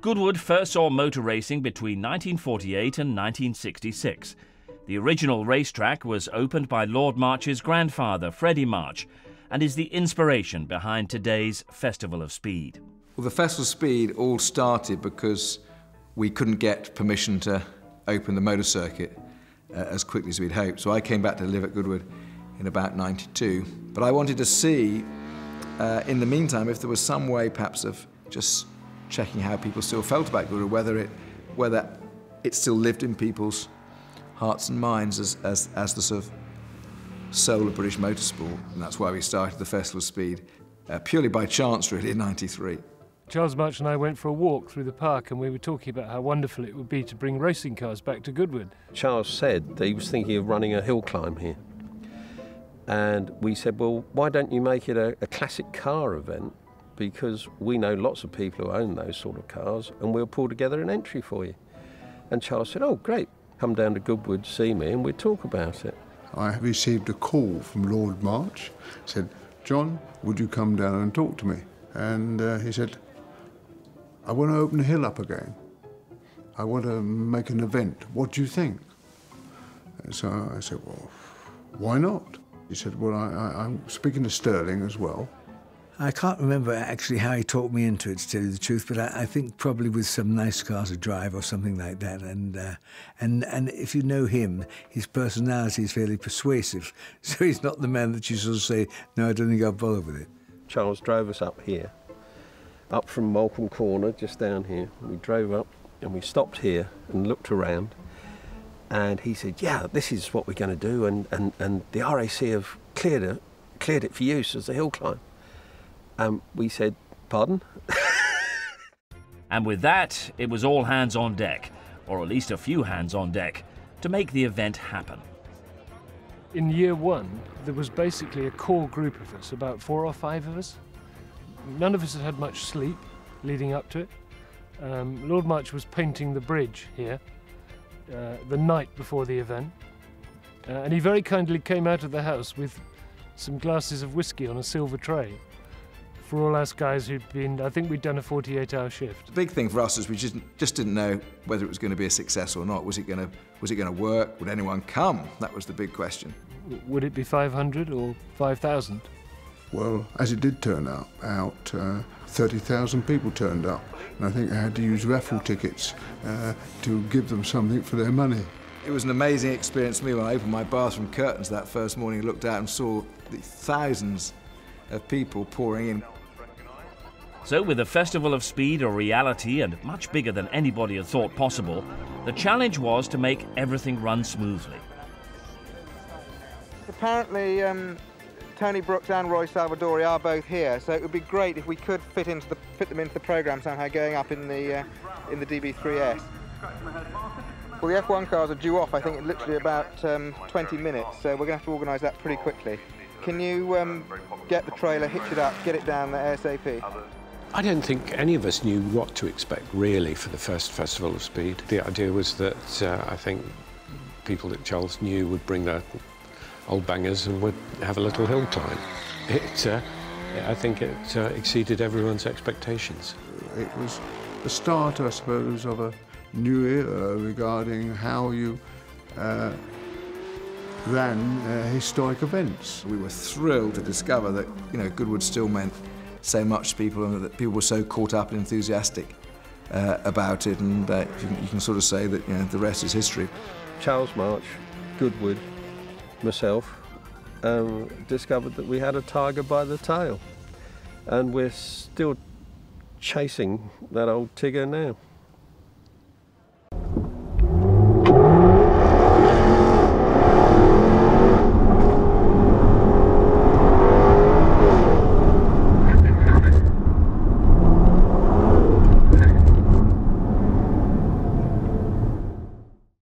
Goodwood first saw motor racing between 1948 and 1966. The original racetrack was opened by Lord March's grandfather, Freddie March, and is the inspiration behind today's Festival of Speed. Well, the Festival of Speed all started because we couldn't get permission to open the motor circuit as quickly as we'd hoped. So I came back to live at Goodwood in about '92. But I wanted to see, in the meantime, if there was some way perhaps of just checking how people still felt about Goodwood, whether it still lived in people's hearts and minds as the sort of soul of British motorsport. And that's why we started the Festival of Speed, purely by chance really, in '93. Charles March and I went for a walk through the park and we were talking about how wonderful it would be to bring racing cars back to Goodwood. Charles said that he was thinking of running a hill climb here. And we said, well, why don't you make it a classic car event? Because we know lots of people who own those sort of cars and we'll pull together an entry for you. And Charles said, oh, great, come down to Goodwood, see me, and we'd talk about it. I received a call from Lord March, said, John, would you come down and talk to me? And he said, I want to open the hill up again. I want to make an event. What do you think? And so I said, well, why not? He said, well, I'm speaking to Stirling as well. I can't remember actually how he talked me into it, to tell you the truth, but I think probably with some nice car to drive or something like that. And if you know him, his personality is fairly persuasive. So he's not the man that you sort of say, no, I don't think I'll bother with it. Charles drove us up here, up from Malcolm Corner, just down here. We drove up and we stopped here and looked around. And he said, yeah, this is what we're going to do. And the RAC have cleared it for use as a hill climb. We said, pardon? And with that, it was all hands on deck, or at least a few hands on deck, to make the event happen. In year one, there was basically a core group of us, about 4 or 5 of us. None of us had had much sleep leading up to it. Lord March was painting the bridge here the night before the event. And he very kindly came out of the house with some glasses of whiskey on a silver tray for all us guys who'd been, I think we'd done a 48-hour shift. The big thing for us is we just didn't know whether it was going to be a success or not. Was it going to work? Would anyone come? That was the big question. Would it be 500 or 5,000? Well, as it did turn out 30,000 people turned up. And I think I had to use raffle tickets to give them something for their money. It was an amazing experience for me when I opened my bathroom curtains that first morning, looked out and saw the thousands of people pouring in. So with the Festival of Speed a reality and much bigger than anybody had thought possible, the challenge was to make everything run smoothly. Apparently, Tony Brooks and Roy Salvadori are both here, so it would be great if we could fit them into the programme somehow, going up in the DB3S. Well, the F1 cars are due off, I think, in literally about 20 minutes, so we're going to have to organise that pretty quickly. Can you get the trailer, hitch it up, get it down there ASAP? I don't think any of us knew what to expect, really, for the first Festival of Speed. The idea was that I think people that Charles knew would bring their old bangers and would have a little hill climb. I think it exceeded everyone's expectations. It was the start, I suppose, of a new era regarding how you ran historic events. We were thrilled to discover that, you know, Goodwood still meant so much to people and that people were so caught up and enthusiastic about it, and you can sort of say that, you know, the rest is history. Charles March, Goodwood, myself, discovered that we had a tiger by the tail, and we're still chasing that old Tigger now.